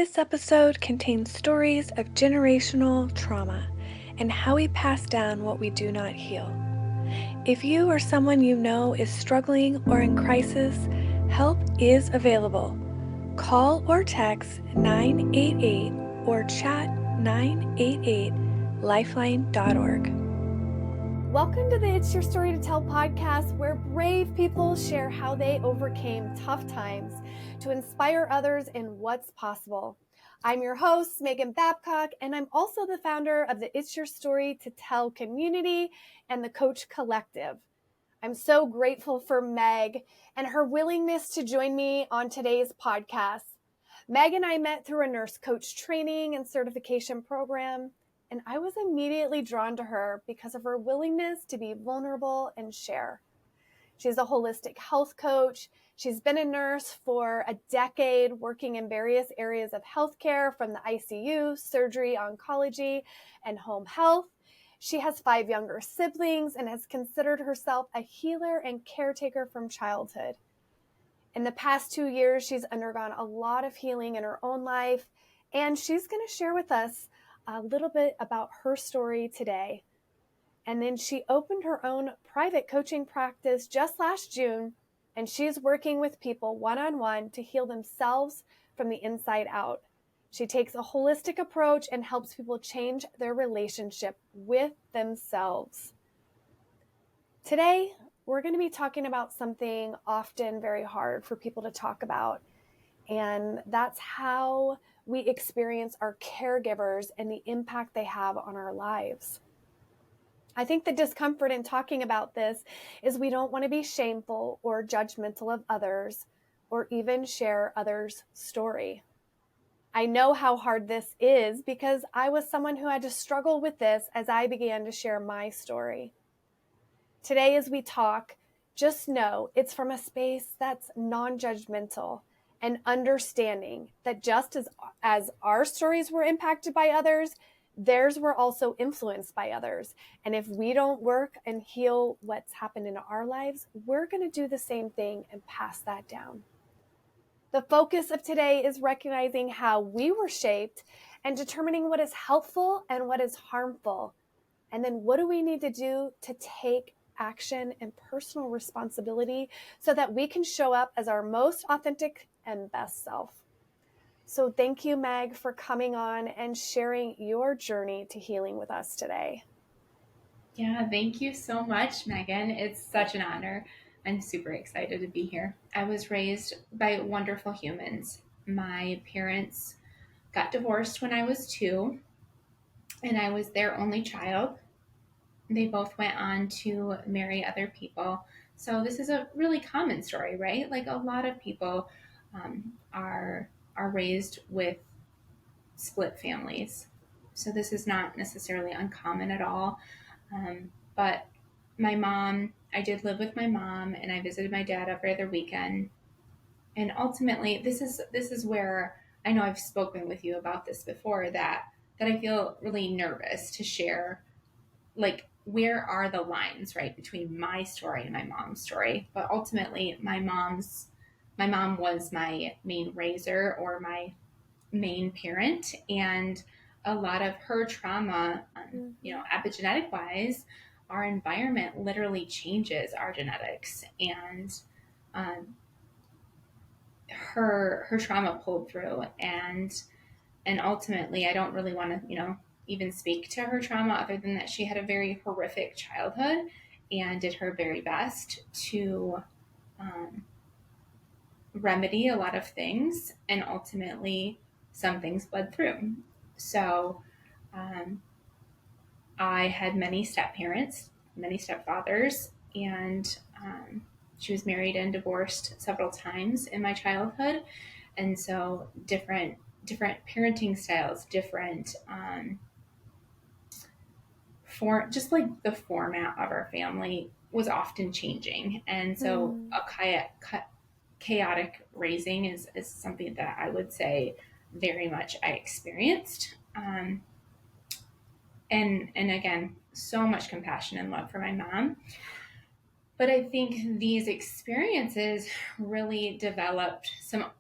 This episode contains stories of generational trauma and how we pass down what we do not heal. If you or someone you know is struggling or in crisis, help is available. Call or text 988 or chat 988lifeline.org. Welcome to the It's Your Story to Tell podcast, where brave people share how they overcame tough times to inspire others in what's possible. I'm your host, Megan Babcock, and I'm also the founder of the It's Your Story to Tell community and the Coach Collective. I'm so grateful for Meg and her willingness to join me on today's podcast. Meg and I met through a nurse coach training and certification program, and I was immediately drawn to her because of her willingness to be vulnerable and share. She's a holistic health coach. She's been a nurse for a decade, working in various areas of healthcare, from the ICU, surgery, oncology, and home health. She has 5 younger siblings and has considered herself a healer and caretaker from childhood. In the past 2 years, she's undergone a lot of healing in her own life, and she's going to share with us a little bit about her story today. And then she opened her own private coaching practice just last June, and she's working with people one-on-one to heal themselves from the inside out. She takes a holistic approach and helps people change their relationship with themselves. Today, we're going to be talking about something often very hard for people to talk about, and that's how we experience our caregivers and the impact they have on our lives. I think the discomfort in talking about this is we don't want to be shameful or judgmental of others, or even share others' story. I know how hard this is because I was someone who had to struggle with this as I began to share my story. Today, as we talk, just know it's from a space that's non-judgmental and understanding that just as our stories were impacted by others, theirs were also influenced by others. And if we don't work and heal what's happened in our lives, we're going to do the same thing and pass that down. The focus of today is recognizing how we were shaped and determining what is helpful and what is harmful. And then what do we need to do to take action and personal responsibility so that we can show up as our most authentic and best self. So thank you, Meg, for coming on and sharing your journey to healing with us today. Yeah, thank you so much, Megan. It's such an honor. I'm super excited to be here. I was raised by wonderful humans. My parents got divorced when I was 2, and I was their only child. They both went on to marry other people. So this is a really common story, right? Like, a lot of people are raised with split families. So this is not necessarily uncommon at all. But my mom, I did live with my mom, and I visited my dad every other weekend. And ultimately, this is where I know I've spoken with you about this before, that I feel really nervous to share, like, where are the lines, right, between my story and my mom's story. But ultimately, my mom was my main raiser, or my main parent, and a lot of her trauma, epigenetic wise, our environment literally changes our genetics, and her trauma pulled through, and ultimately, I don't really want to even speak to her trauma, other than that she had a very horrific childhood and did her very best to remedy a lot of things, and ultimately some things bled through. So I had many step-parents, many stepfathers, and she was married and divorced several times in my childhood. And so different parenting styles, different just like the format of our family was often changing. And so a chaotic raising is something that I would say very much I experienced. And again, so much compassion and love for my mom. But I think these experiences really developed some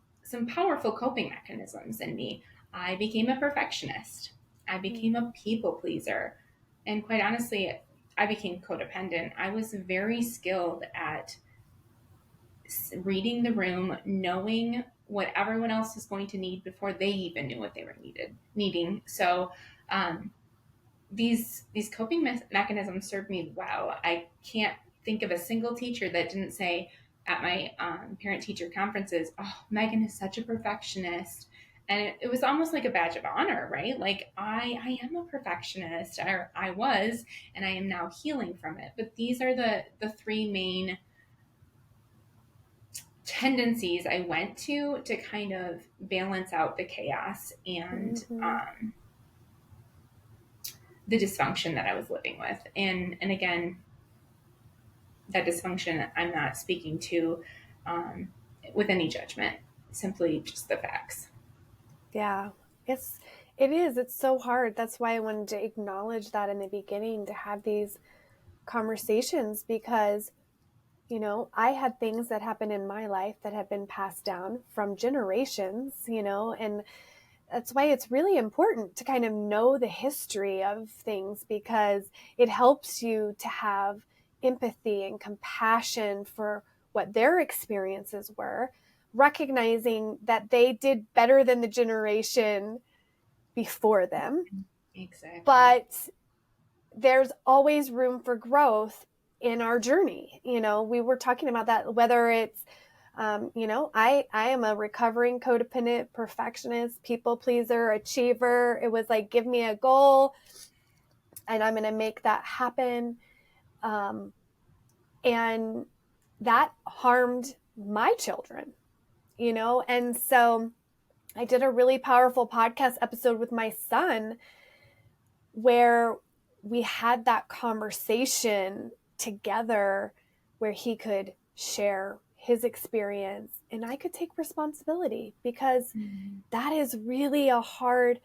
powerful coping mechanisms in me. I became a perfectionist. I became a people pleaser. And quite honestly, I became codependent. I was very skilled at reading the room, knowing what everyone else was going to need before they even knew what they were needing. So um, these coping mechanisms served me well. I can't think of a single teacher that didn't say at my parent teacher conferences, "Oh, Megan is such a perfectionist." And it was almost like a badge of honor, right? Like I am a perfectionist, or I was, and I am now healing from it. But these are the three main tendencies I went to kind of balance out the chaos and Mm-hmm. the dysfunction that I was living with. And again, that dysfunction I'm not speaking to um, with any judgment, simply just the facts. Yeah, it is. It's so hard. That's why I wanted to acknowledge that in the beginning, to have these conversations, because, I had things that happened in my life that have been passed down from generations, and that's why it's really important to kind of know the history of things, because it helps you to have empathy and compassion for what their experiences were, recognizing that they did better than the generation before them. Exactly. But there's always room for growth in our journey. We were talking about that, whether it's, I am a recovering codependent, perfectionist, people pleaser, achiever. It was like, give me a goal and I'm going to make that happen. And that harmed my children, and so I did a really powerful podcast episode with my son where we had that conversation together, where he could share his experience and I could take responsibility, because that is really a hard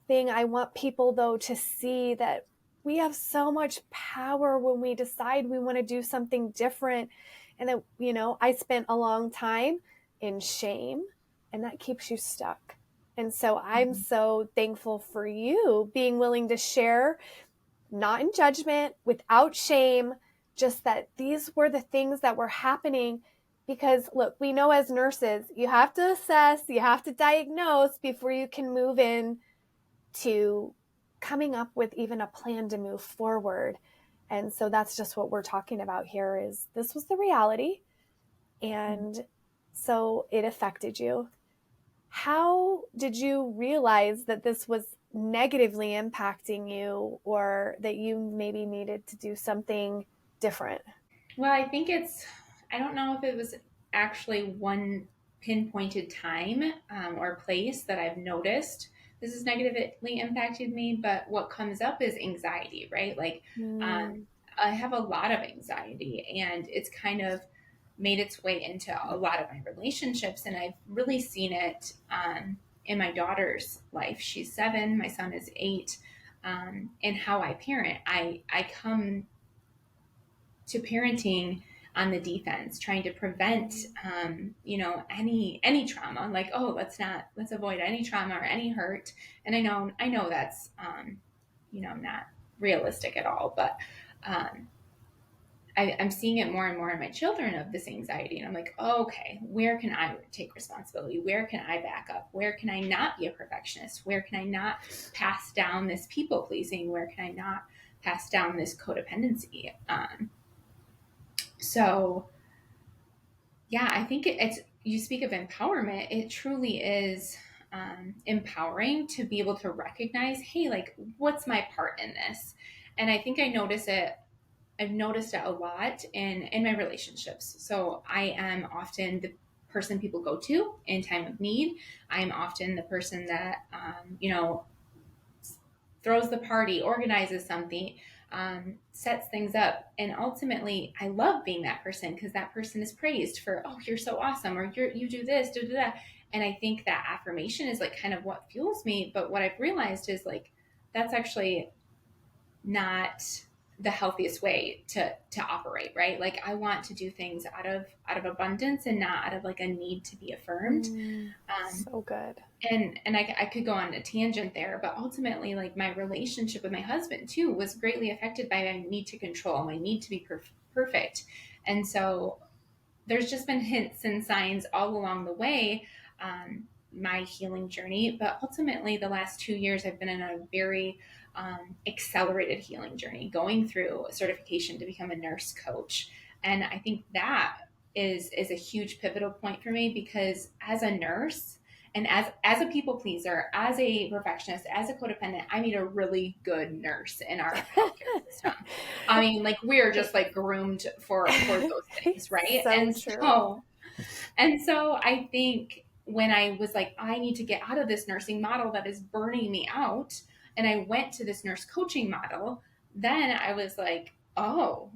thing. I want people, though, to see that we have so much power when we decide we want to do something different. And that, I spent a long time in shame, and that keeps you stuck. And so I'm so thankful for you being willing to share, not in judgment, without shame, just that these were the things that were happening. Because look, we know as nurses, you have to assess, you have to diagnose before you can move in to coming up with even a plan to move forward. And so that's just what we're talking about here, is this was the reality. And so it affected you. How did you realize that this was negatively impacting you, or that you maybe needed to do something different? Well, I don't know if it was actually one pinpointed time or place that I've noticed this has negatively impacted me, but what comes up is anxiety, right? Like, um, Mm. I have a lot of anxiety, and it's kind of made its way into a lot of my relationships, and I've really seen it in my daughter's life. She's 7, my son is 8, and how I parent. I come to parenting on the defense, trying to prevent, any trauma. Like, oh, let's avoid any trauma or any hurt. And I know that's, not realistic at all. But I'm seeing it more and more in my children, of this anxiety, and I'm like, oh, okay, where can I take responsibility? Where can I back up? Where can I not be a perfectionist? Where can I not pass down this people pleasing? Where can I not pass down this codependency? So yeah, I think it's, you speak of empowerment, it truly is empowering to be able to recognize, hey, like, what's my part in this? And I think I've noticed it a lot in my relationships. So I am often the person people go to in time of need. I'm often the person that throws the party, organizes something, sets things up. And ultimately, I love being that person, because that person is praised for, oh, you're so awesome, or you do this, da, da, da. And I think that affirmation is like kind of what fuels me. But what I've realized is, like, that's actually not the healthiest way to operate, right? Like, I want to do things out of abundance, and not out of like a need to be affirmed. Mm. Um, So good. and I could go on a tangent there, but ultimately, like, my relationship with my husband too was greatly affected by my need to control, my need to be perfect. And so there's just been hints and signs all along the way, my healing journey. But ultimately, the last 2 years, I've been in a very accelerated healing journey, going through a certification to become a nurse coach. And I think that is a huge pivotal point for me, because as a nurse and as a people pleaser, as a perfectionist, as a codependent, I need a really good nurse in our healthcare system. I mean, like, we're just like groomed for those things, right? So true. And so I think when I was like, I need to get out of this nursing model that is burning me out, and I went to this nurse coaching model, then I was like, oh,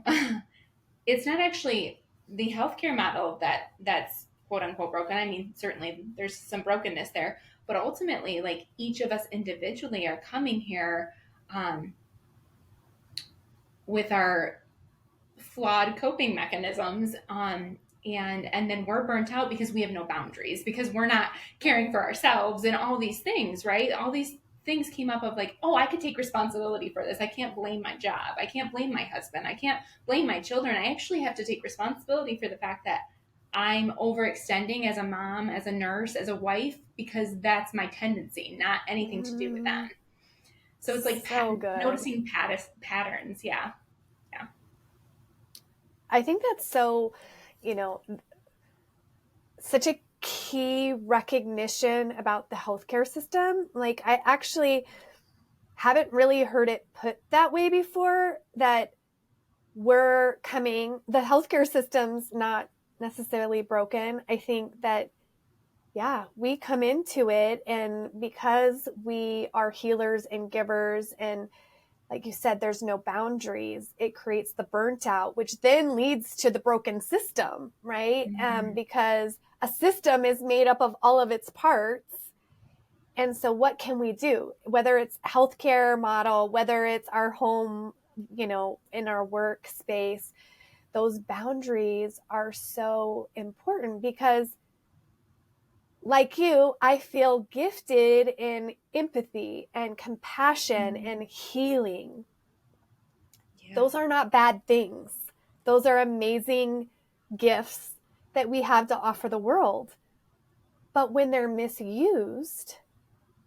it's not actually the healthcare model that's quote unquote broken. I mean, certainly there's some brokenness there, but ultimately, like, each of us individually are coming here um, with our flawed coping mechanisms, and then we're burnt out because we have no boundaries, because we're not caring for ourselves, and all these things, right? All these things came up of like, oh, I could take responsibility for this. I can't blame my job, I can't blame my husband, I can't blame my children. I actually have to take responsibility for the fact that I'm overextending as a mom, as a nurse, as a wife, because that's my tendency, not anything to do with them. So it's like So good. noticing patterns. Yeah. Yeah. I think that's so, you know, such a key recognition about the healthcare system. Like, I actually haven't really heard it put that way before, that the healthcare system's not necessarily broken. I think that, yeah, we come into it, and because we are healers and givers, and like you said, there's no boundaries, it creates the burnt out, which then leads to the broken system, right? Mm-hmm. Because a system is made up of all of its parts. And so what can we do? Whether it's healthcare model, whether it's our home, in our workspace, those boundaries are so important, because like you, I feel gifted in empathy and compassion and healing. Yeah. Those are not bad things. Those are amazing gifts that we have to offer the world. But when they're misused,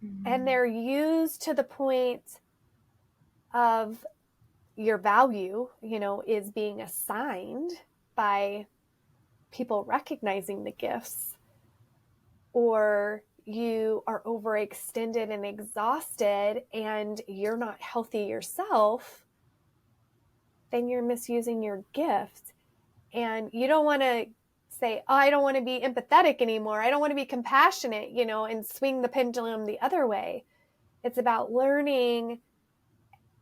and Mm-hmm. they're used to the point of your value, is being assigned by people recognizing the gifts, or you are overextended and exhausted and you're not healthy yourself, then you're misusing your gift. And you don't want to say, oh, I don't want to be empathetic anymore, I don't want to be compassionate, and swing the pendulum the other way. It's about learning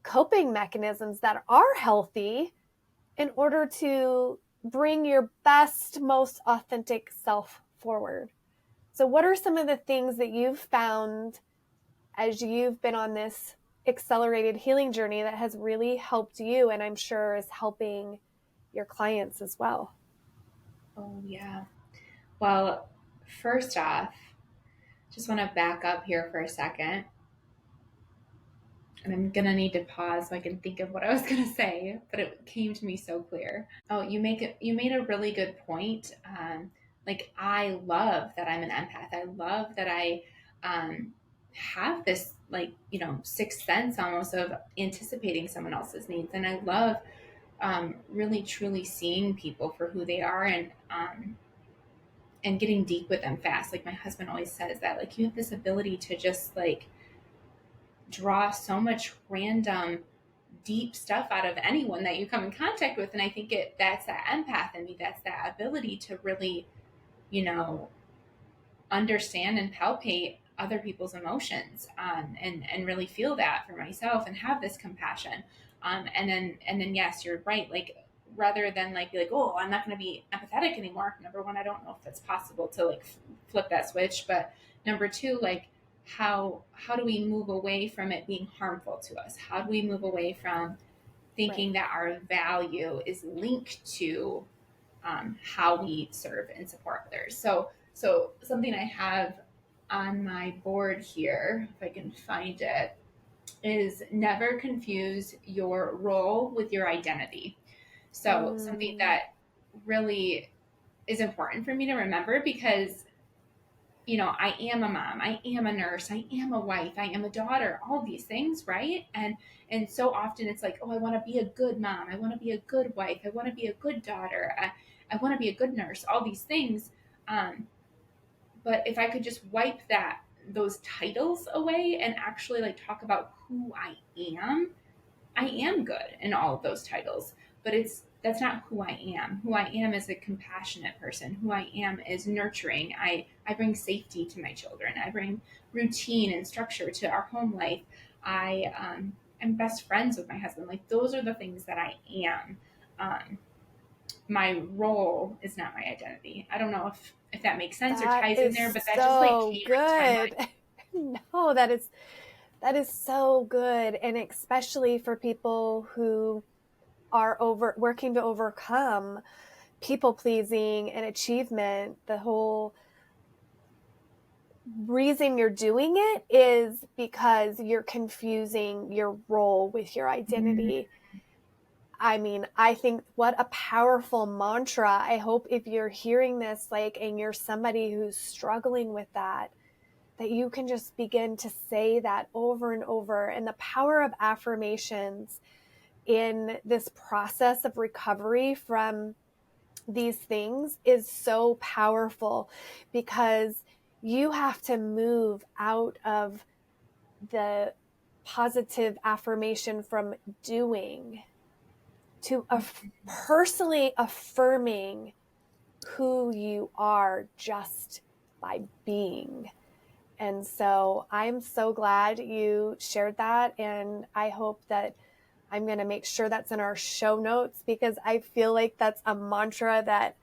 coping mechanisms that are healthy in order to bring your best, most authentic self forward. So, what are some of the things that you've found as you've been on this accelerated healing journey that has really helped you, and I'm sure is helping your clients as well? Oh, yeah. Well, first off, just want to back up here for a second. And I'm going to need to pause so I can think of what I was going to say, but it came to me so clear. Oh, you made a really good point. Like, I love that I'm an empath. I love that I have this, like, sixth sense almost of anticipating someone else's needs. And I love really truly seeing people for who they are, and getting deep with them fast. Like, my husband always says that, like, you have this ability to just like draw so much random deep stuff out of anyone that you come in contact with. And I think that's that empath in me, that's that ability to really, you know, understand and palpate other people's emotions, and really feel that for myself and have this compassion. And then yes, you're right. Like, rather than like be like, oh, I'm not going to be empathetic anymore. Number one, I don't know if it's possible to like flip that switch. But number two, like, how do we move away from it being harmful to us? How do we move away from Right. thinking that our value is linked to how we serve and support others? So something I have on my board here, if I can find it, is never confuse your role with your identity. So, something Mm. that really is important for me to remember because I am a mom, I am a nurse, I am a wife, I am a daughter, all these things, right? And so often it's like, oh, I want to be a good mom, I want to be a good wife, I want to be a good daughter, I want to be a good nurse, all these things. But if I could just wipe those titles away and actually like talk about who I am good in all of those titles, but that's not who I am. Who I am is a compassionate person. Who I am is nurturing. I bring safety to my children. I bring routine and structure to our home life. I'm best friends with my husband. Like those are the things that I am. My role is not my identity. I don't know if that makes sense or That ties in there, is but that just like so came into my good. mind. No, that is so good. And especially for people who are working to overcome people pleasing and achievement. The whole reason you're doing it is because you're confusing your role with your Mm, identity. I mean, I think what a powerful mantra. I hope if you're hearing this, like, and you're somebody who's struggling with that you can just begin to say that over and over. And the power of affirmations in this process of recovery from these things is so powerful because you have to move out of the positive affirmation from doing to personally affirming who you are just by being. And so I'm so glad you shared that. And I hope that I'm going to make sure that's in our show notes because I feel like that's a mantra that,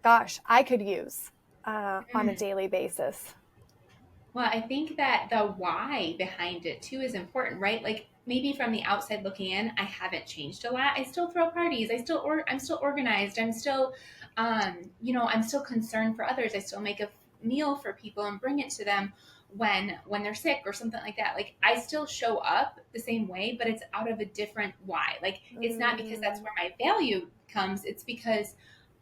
gosh, I could use on a mm. daily basis. Well, I think that the why behind it too is important, right? Like maybe from the outside looking in, I haven't changed a lot. I still throw parties. I'm still organized. I'm still, I'm still concerned for others. I still make a meal for people and bring it to them when they're sick or something like that. Like I still show up the same way, but it's out of a different why. Like it's not because that's Mm, where my value comes. It's because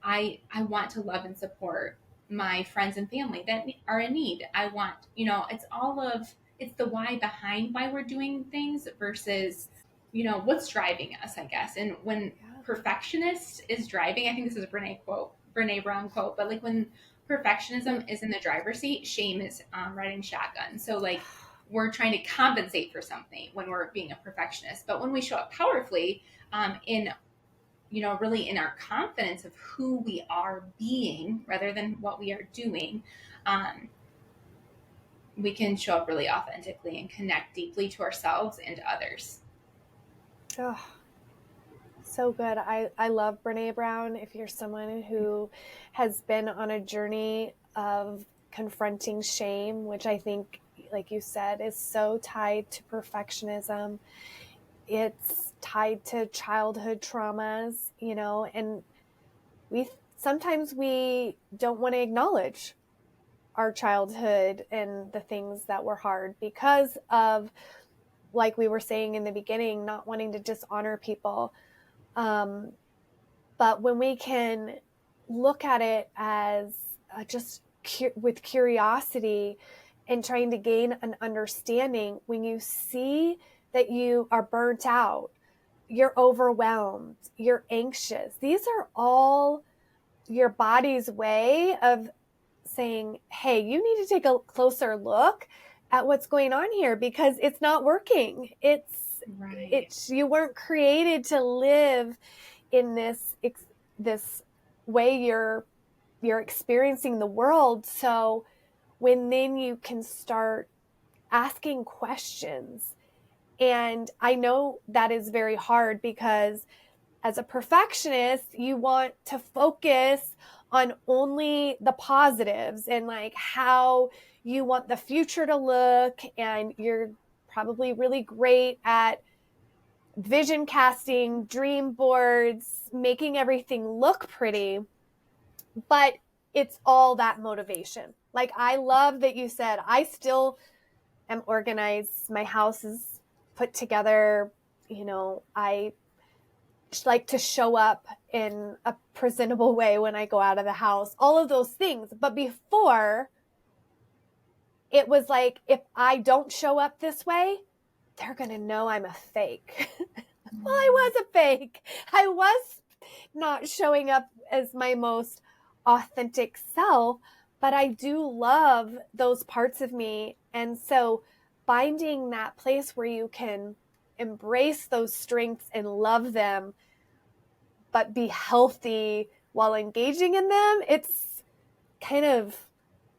I want to love and support my friends and family that are in need. I want, it's the why behind why we're doing things versus, what's driving us, I guess. And when yeah. perfectionist is driving, I think this is a Brene Brown quote, but like when perfectionism is in the driver's seat, shame is riding shotgun. So like we're trying to compensate for something when we're being a perfectionist. But when we show up powerfully in really in our confidence of who we are being rather than what we are doing, um, we can show up really authentically and connect deeply to ourselves and to others. Oh, so good. I love Brene Brown. If you're someone who has been on a journey of confronting shame, which I think, like you said, is so tied to perfectionism, it's tied to childhood traumas, and we sometimes we don't want to acknowledge our childhood and the things that were hard because of, like we were saying in the beginning, not wanting to dishonor people. Um, but when we can look at it as just with curiosity and trying to gain an understanding, when you see that you are burnt out, you're overwhelmed, you're anxious, these are all your body's way of saying, hey, you need to take a closer look at what's going on here because it's not working. Right. It's you weren't created to live in this way you're experiencing the world. So when then you can start asking questions, and I know that is very hard because as a perfectionist, you want to focus on only the positives and like how you want the future to look. And you're probably really great at vision casting, dream boards, making everything look pretty, but it's all that motivation. Like, I love that you said, I still am organized. My house is put together. You know, I like to show up in a presentable way when I go out of the house, all of those things. But before, it was like, if I don't show up this way, they're going to know I'm a fake. Well, I was a fake. I was not showing up as my most authentic self, but I do love those parts of me. And so finding that place where you can embrace those strengths and love them, but be healthy while engaging in them, it's kind of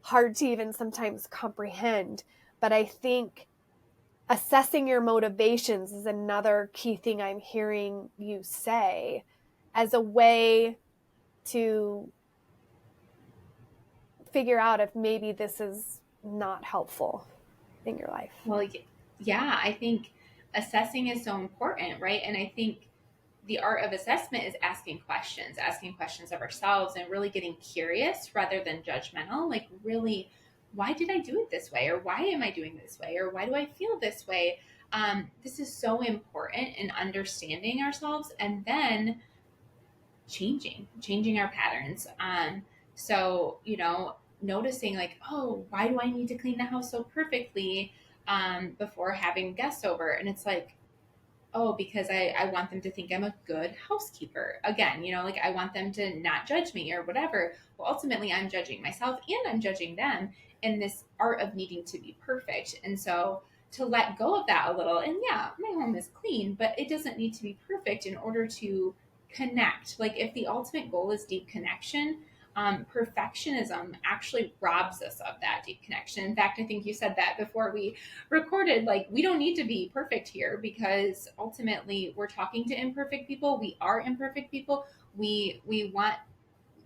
hard to even sometimes comprehend. But I think assessing your motivations is another key thing I'm hearing you say, as a way to figure out if maybe this is not helpful in your life. Well, yeah, I think assessing is so important, right? And I think the art of assessment is asking questions of ourselves and really getting curious rather than judgmental. Like, really, why did I do it this way? Or why am I doing this way? Or why do I feel this way? This is so important in understanding ourselves and then changing our patterns. So, noticing like, oh, why do I need to clean the house so perfectly before having guests over? And it's like, oh, because I want them to think I'm a good housekeeper. Again, like I want them to not judge me or whatever. Well, ultimately, I'm judging myself and I'm judging them in this art of needing to be perfect. And so to let go of that a little, and yeah, my home is clean, but it doesn't need to be perfect in order to connect. Like if the ultimate goal is deep connection, perfectionism actually robs us of that deep connection. In fact, I think you said that before we recorded, like we don't need to be perfect here because ultimately we're talking to imperfect people. We are imperfect people. We want,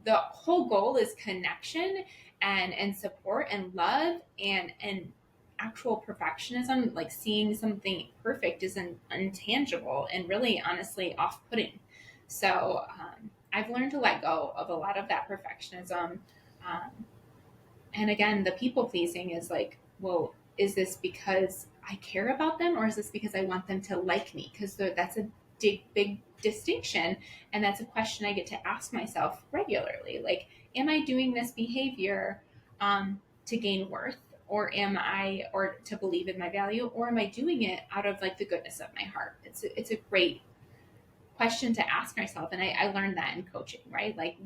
the whole goal is connection and support and love, and actual perfectionism, like seeing something perfect, is an intangible and really honestly off-putting. So I've learned to let go of a lot of that perfectionism. um, and again, the people pleasing is like, well, is this because I care about them or is this because I want them to like me? Because that's a big distinction. And that's a question I get to ask myself regularly. Like, am I doing this behavior to gain worth? Or to believe in my value? Or am I doing it out of like the goodness of my heart? It's a great question to ask myself. And I learned that in coaching, right? Like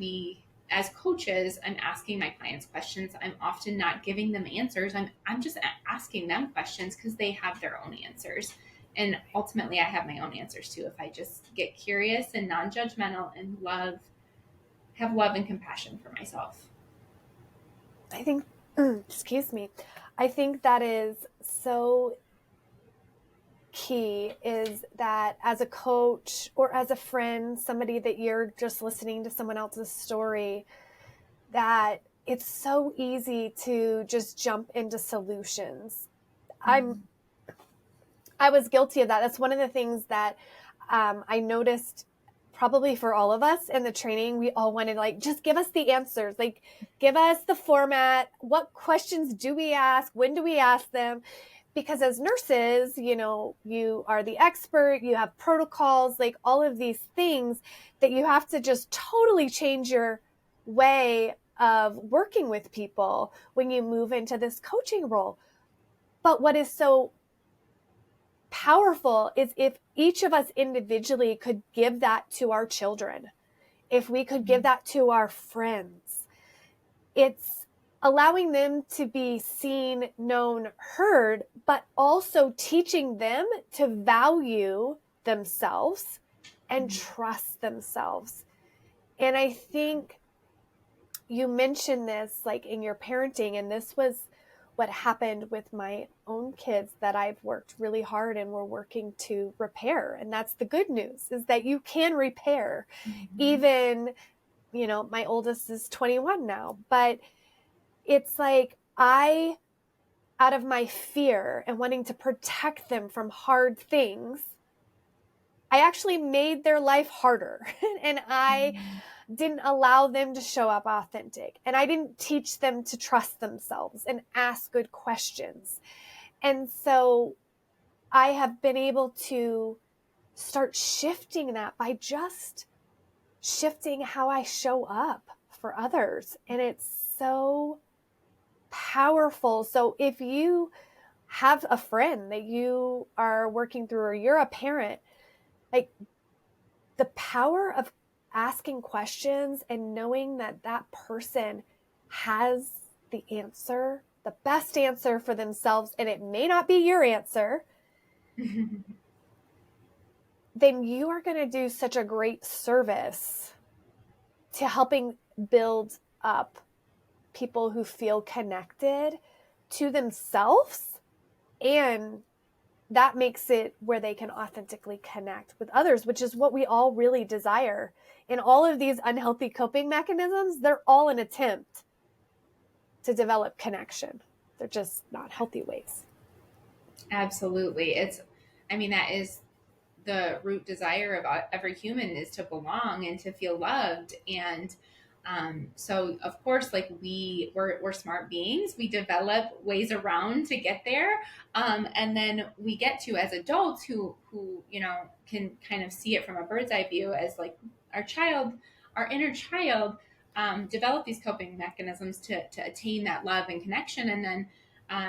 as coaches, I'm asking my clients questions. I'm often not giving them answers. I'm just asking them questions because they have their own answers. And ultimately I have my own answers too. If I just get curious and non-judgmental and have love and compassion for myself. I think, excuse me, I think that is so key, is that as a coach or as a friend, somebody that you're just listening to someone else's story, that it's so easy to just jump into solutions. I was guilty of that. That's one of the things that I noticed probably for all of us in the training. We all wanted, like, just give us the answers, like give us the format. What questions do we ask? When do we ask them? Because as nurses, you are the expert, you have protocols, like all of these things that you have to just totally change your way of working with people when you move into this coaching role. But what is so powerful is if each of us individually could give that to our children, if we could give that to our friends. It's allowing them to be seen, known, heard, but also teaching them to value themselves and trust themselves. And I think you mentioned this like in your parenting, and this was what happened with my own kids that I've worked really hard and we're working to repair. And that's the good news, is that you can repair. Even, my oldest is 21 now, but it's like out of my fear and wanting to protect them from hard things, I actually made their life harder. And I didn't allow them to show up authentic. And I didn't teach them to trust themselves and ask good questions. And so I have been able to start shifting that by just shifting how I show up for others. And it's so powerful. So if you have a friend that you are working through, or you're a parent, like, the power of asking questions and knowing that that person has the answer, the best answer for themselves, and it may not be your answer, then you are going to do such a great service to helping build up people who feel connected to themselves, and that makes it where they can authentically connect with others, which is what we all really desire. And all of these unhealthy coping mechanisms, they're all an attempt to develop connection. They're just not healthy ways. Absolutely. That is the root desire of every human, is to belong and to feel loved. And so of course, like we're smart beings, we develop ways around to get there. And then we get to, as adults who, can kind of see it from a bird's eye view, as like our inner child, develop these coping mechanisms to attain that love and connection. And then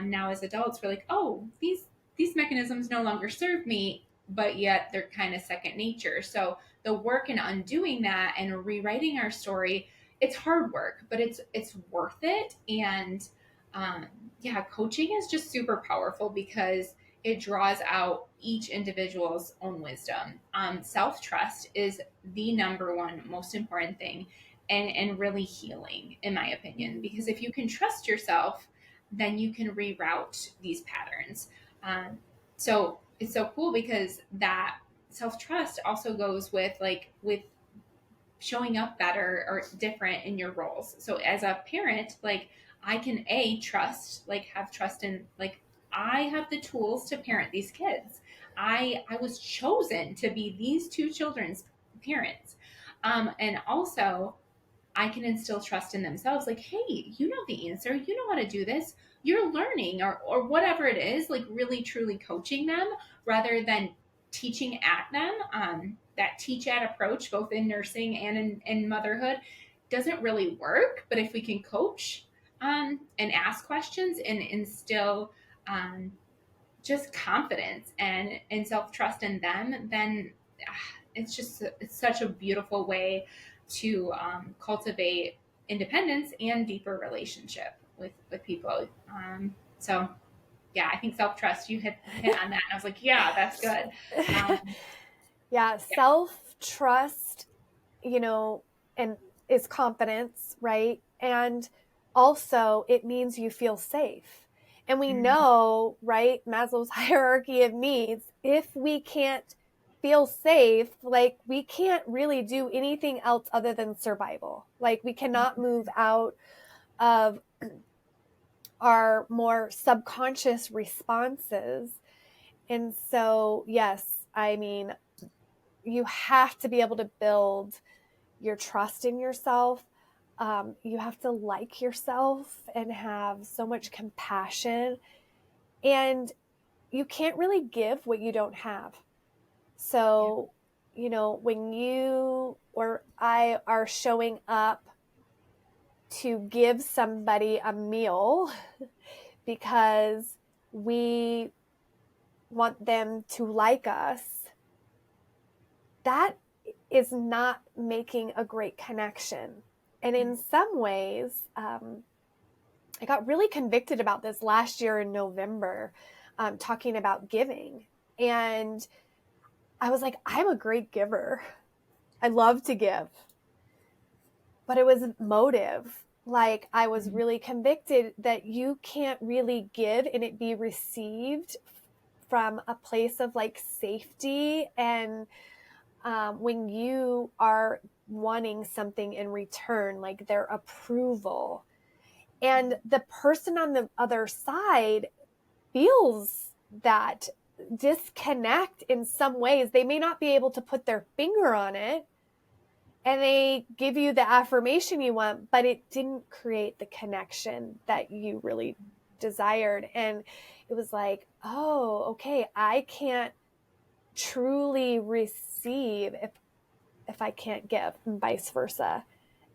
now as adults, we're like, oh, these mechanisms no longer serve me, but yet they're kind of second nature. So the work in undoing that and rewriting our story, it's hard work, but it's worth it. And coaching is just super powerful because it draws out each individual's own wisdom. Self-trust is the number one most important thing, and really healing, in my opinion, because if you can trust yourself, then you can reroute these patterns. So it's so cool because that self-trust also goes with showing up better or different in your roles. So as a parent, like, I can have trust in, like, I have the tools to parent these kids. I was chosen to be these two children's parents. And also I can instill trust in themselves. Like, hey, you know the answer. You know how to do this. You're learning, or whatever it is, like really truly coaching them rather than teaching at them. That teach at approach, both in nursing and in motherhood, doesn't really work. But if we can coach and ask questions and instill just confidence and self-trust in them, then it's such a beautiful way to cultivate independence and deeper relationship with people. So yeah, I think self-trust, you hit on that. And I was like, yeah, that's good. Yeah, self-trust, and is confidence, right? And also it means you feel safe. And we know, right, Maslow's hierarchy of needs, if we can't feel safe, like, we can't really do anything else other than survival. Like, we cannot move out of our more subconscious responses. And so, yes, you have to be able to build your trust in yourself. You have to like yourself and have so much compassion. And you can't really give what you don't have. So, when you or I are showing up to give somebody a meal because we want them to like us, that is not making a great connection. And in some ways, I got really convicted about this last year in November, talking about giving. And I was like, I'm a great giver. I love to give. But it was motive. Like, I was really convicted that you can't really give and it be received from a place of like safety, and when you are wanting something in return, like their approval. And the person on the other side feels that disconnect in some ways. They may not be able to put their finger on it, and they give you the affirmation you want, but it didn't create the connection that you really desired. And it was like, oh, okay, I can't truly receive if I can't give, and vice versa.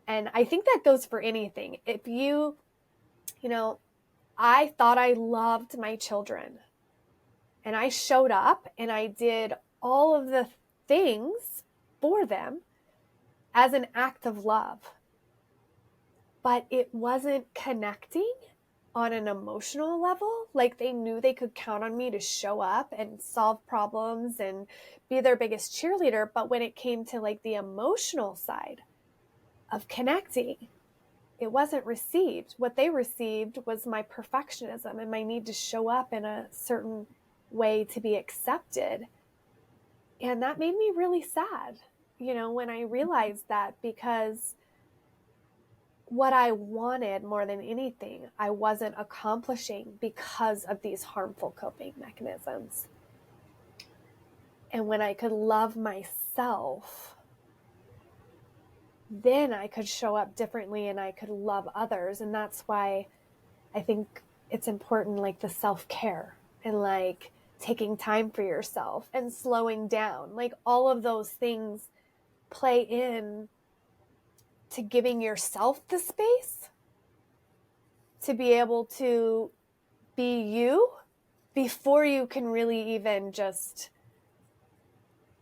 And I think that goes for anything. If you know, I thought I loved my children, and I showed up and I did all of the things for them as an act of love, but it wasn't connecting on an emotional level. Like, they knew they could count on me to show up and solve problems and be their biggest cheerleader. But when it came to like the emotional side of connecting, it wasn't received. What they received was my perfectionism and my need to show up in a certain way to be accepted. And that made me really sad, when I realized that, because what I wanted more than anything, I wasn't accomplishing because of these harmful coping mechanisms. And when I could love myself, then I could show up differently and I could love others. And that's why I think it's important, like the self-care and like taking time for yourself and slowing down. Like, all of those things play in to giving yourself the space to be able to be you before you can really even just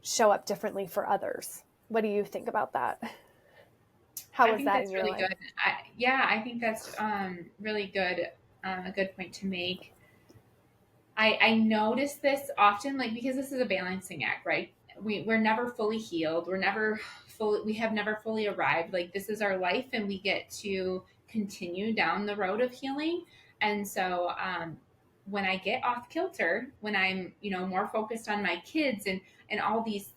show up differently for others. What do you think about that? How was that in your life? Good. I think that's really good. A good point to make. I notice this often, like, because this is a balancing act, right? We're never fully healed. We have never fully arrived. Like, this is our life and we get to continue down the road of healing. And so, when I get off kilter, when I'm, more focused on my kids and all these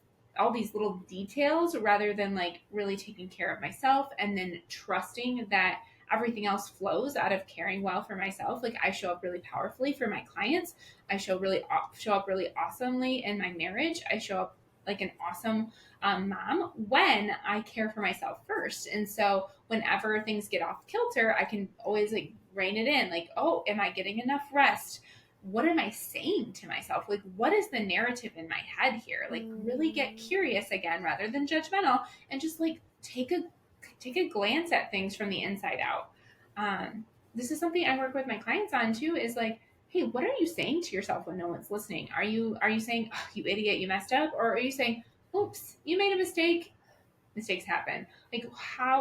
little details rather than like really taking care of myself and then trusting that everything else flows out of caring well for myself. Like, I show up really powerfully for my clients. I show up really awesomely in my marriage. I show up like an awesome mom when I care for myself first. And so whenever things get off kilter, I can always like rein it in. Like, oh, am I getting enough rest? What am I saying to myself? Like, what is the narrative in my head here? Like, really get curious again rather than judgmental, and just like take a glance at things from the inside out. This is something I work with my clients on too, is like, hey, what are you saying to yourself when no one's listening? Are you saying, oh, you idiot, you messed up? Or are you saying, oops, you made a mistake? Mistakes happen. Like,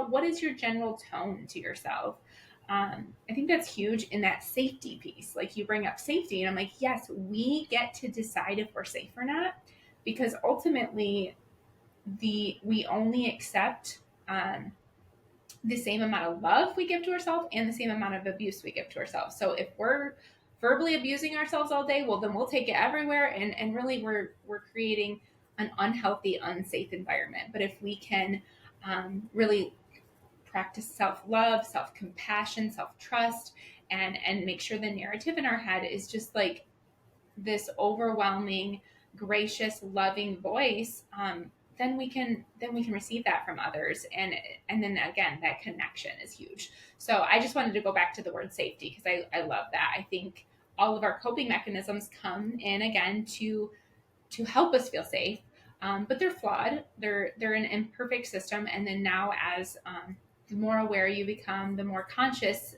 what is your general tone to yourself? I think that's huge in that safety piece. Like, you bring up safety, and I'm like, yes, we get to decide if we're safe or not, because ultimately we only accept the same amount of love we give to ourselves and the same amount of abuse we give to ourselves. So if we're verbally abusing ourselves all day, well, then we'll take it everywhere, and really we're creating an unhealthy, unsafe environment. But if we can really practice self-love, self-compassion, self-trust, and make sure the narrative in our head is just like this overwhelming, gracious, loving voice, then we can receive that from others, and then again, that connection is huge. So I just wanted to go back to the word safety, because I love that. I think all of our coping mechanisms come in again to help us feel safe, but they're flawed. They're an imperfect system. And then now, as the more aware you become, the more conscious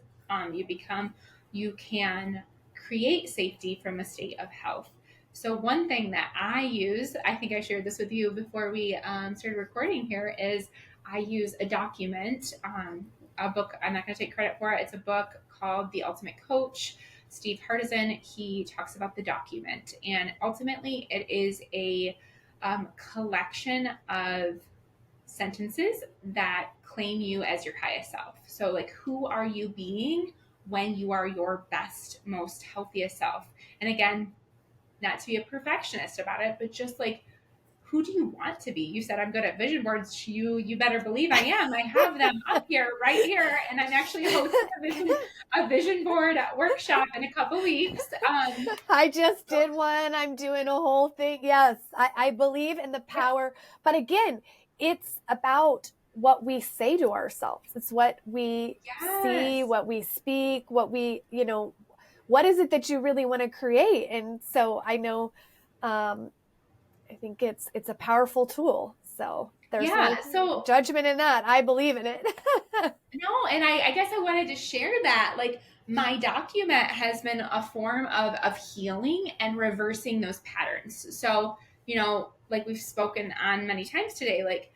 you become, you can create safety from a state of health. So one thing that I use, I think I shared this with you before we started recording here, is I use a document, a book. I'm not going to take credit for it. It's a book called The Ultimate Coach. Steve Hardison, he talks about the document, and ultimately it is a collection of sentences that claim you as your highest self. So, like, who are you being when you are your best, most healthiest self? And again, not to be a perfectionist about it, but just like, who do you want to be? You said I'm good at vision boards. You better believe I am. I have them up here, right here, and I'm actually hosting a vision board workshop in a couple weeks. I just did one. I'm doing a whole thing. Yes, I believe in the power. But again, it's about what we say to ourselves. It's what we see, Yes. what we speak, what we, what is it that you really want to create? And so I know, I think it's a powerful tool. So there's Yeah. no So judgment in that. I believe in it. no, and I guess I wanted to share that. Like, my document has been a form of healing and reversing those patterns. So, like we've spoken on many times today, like,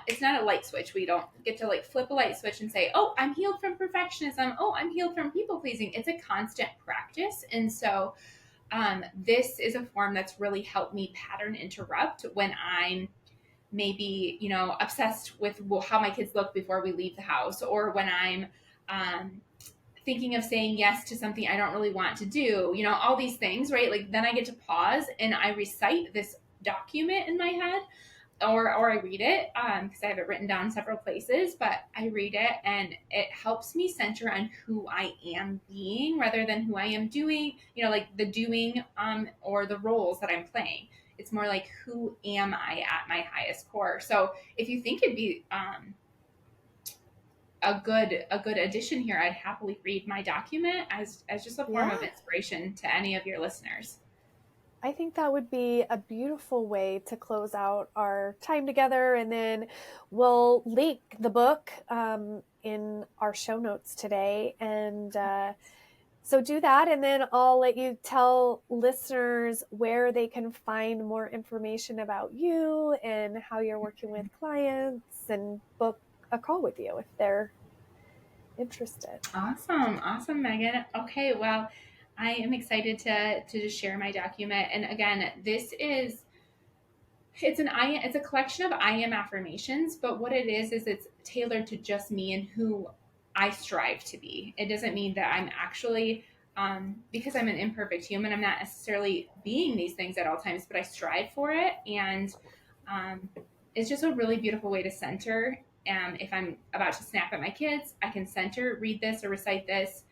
it's not a light switch. We don't get to like flip a light switch and say, oh, I'm healed from perfectionism. Oh, I'm healed from people pleasing. It's a constant practice. And so, this is a form that's really helped me pattern interrupt when I'm maybe obsessed with how my kids look before we leave the house, or when I'm thinking of saying yes to something I don't really want to do, all these things, right? Like, then I get to pause and I recite this document in my head, or I read it, because I have it written down several places, but I read it and it helps me center on who I am being rather than who I am doing, like the doing, or the roles that I'm playing. It's more like, who am I at my highest core? So if you think it'd be a good addition here, I'd happily read my document as just a form of Yeah. inspiration to any of your listeners. I think that would be a beautiful way to close out our time together. And then we'll link the book in our show notes today. And so do that. And then I'll let you tell listeners where they can find more information about you and how you're working with clients, and book a call with you if they're interested. Awesome, Megan. Okay, well, I am excited to just share my document. And again, it's a collection of I am affirmations, but what it is it's tailored to just me and who I strive to be. It doesn't mean that I'm actually, because I'm an imperfect human, I'm not necessarily being these things at all times, but I strive for it. And um, it's just a really beautiful way to center. If I'm about to snap at my kids, I can center, read this or recite this,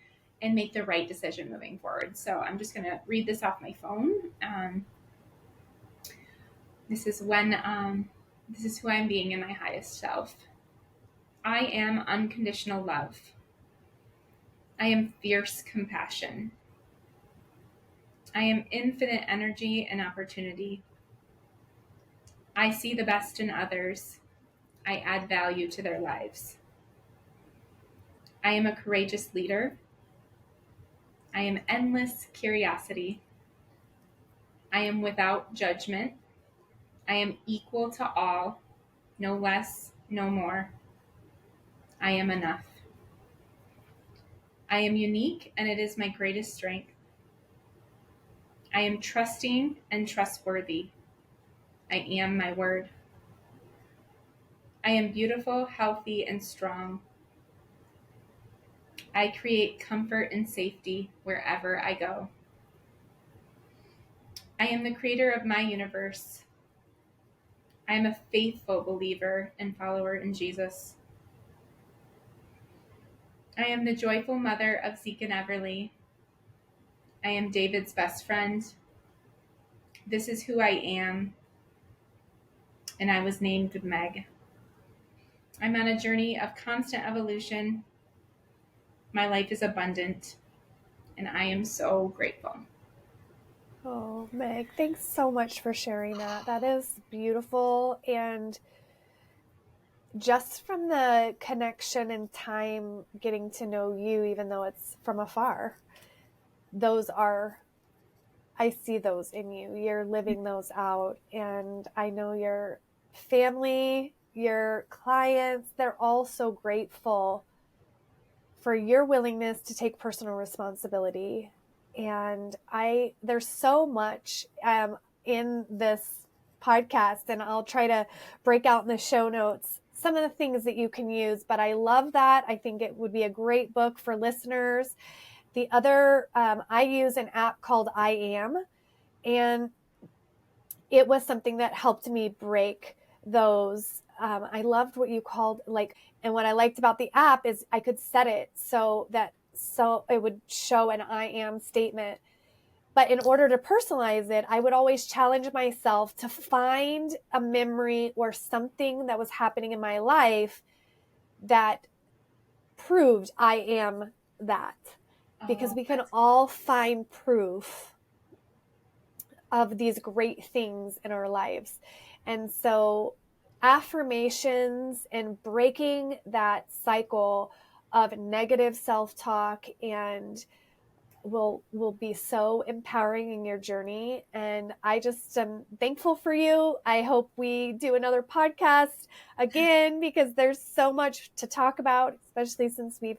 and make the right decision moving forward. So I'm just going to read this off my phone. This is this is who I'm being in my highest self. I am unconditional love. I am fierce compassion. I am infinite energy and opportunity. I see the best in others. I add value to their lives. I am a courageous leader. I am endless curiosity. I am without judgment. I am equal to all, no less, no more. I am enough. I am unique, and it is my greatest strength. I am trusting and trustworthy. I am my word. I am beautiful, healthy, and strong. I create comfort and safety wherever I go. I am the creator of my universe. I am a faithful believer and follower in Jesus. I am the joyful mother of Zeke and Everly. I am David's best friend. This is who I am, and I was named Meg. I'm on a journey of constant evolution. My life is abundant, and I am so grateful. Oh, Meg, thanks so much for sharing that. That is beautiful. And just from the connection and time getting to know you, even though it's from afar, I see those in you. You're living those out. And I know your family, your clients, they're all so grateful for your willingness to take personal responsibility. And there's so much in this podcast, and I'll try to break out in the show notes some of the things that you can use, but I love that. I think it would be a great book for listeners. The other, I use an app called I Am, and it was something that helped me break those. I loved what you called and what I liked about the app is I could set it so it would show an I am statement, But in order to personalize it, I would always challenge myself to find a memory or something that was happening in my life that proved I am that. Because we can all find proof of these great things in our lives. And so affirmations and breaking that cycle of negative self-talk and will be so empowering in your journey. And I just am thankful for you. I hope we do another podcast again, because there's so much to talk about, especially since we've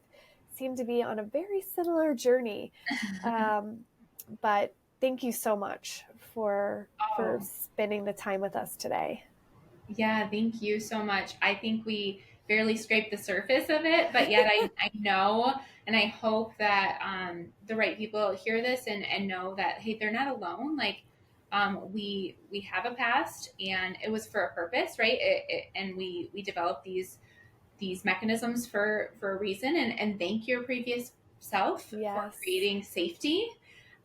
seemed to be on a very similar journey. But thank you so much for spending the time with us today. Yeah, thank you so much. I think we barely scraped the surface of it, but yet I know and I hope that the right people hear this and know that, hey, they're not alone. Like we have a past and it was for a purpose, right? And we developed these mechanisms for a reason, and thank your previous self for creating safety.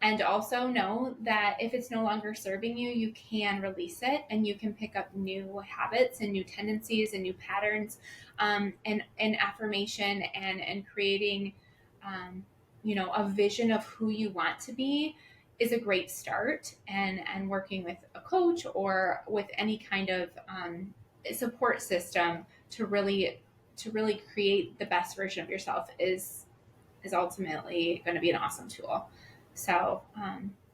And also know that if it's no longer serving you, you can release it and you can pick up new habits and new tendencies and new patterns, and affirmation and creating, a vision of who you want to be is a great start. And working with a coach or with any kind of support system to really create the best version of yourself is ultimately going to be an awesome tool. So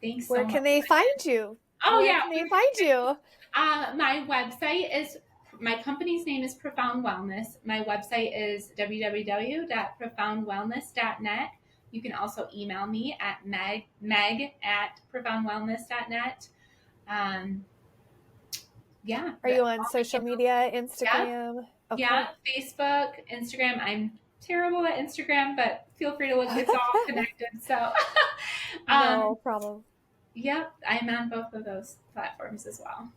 thanks so much. Where can they find you? Where can they find you? My website is, my company's name is Profound Wellness. My website is www.profoundwellness.net. You can also email me at meg@profoundwellness.net. Yeah. Are you on social media, Instagram? Yeah. Okay. Yeah, Facebook, Instagram. I'm terrible at Instagram, but feel free to look. It's all connected. So no problem. Yep, I'm on both of those platforms as well.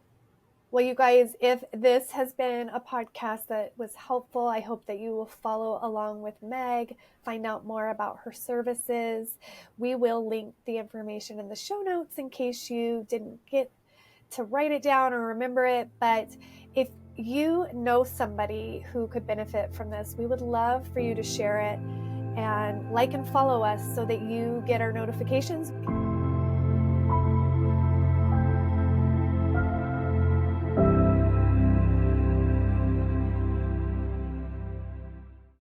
Well, you guys, if this has been a podcast that was helpful, I hope that you will follow along with Meg, find out more about her services. We will link the information in the show notes in case you didn't get to write it down or remember it. But if you know somebody who could benefit from this, we would love for you to share it and like and follow us so that you get our notifications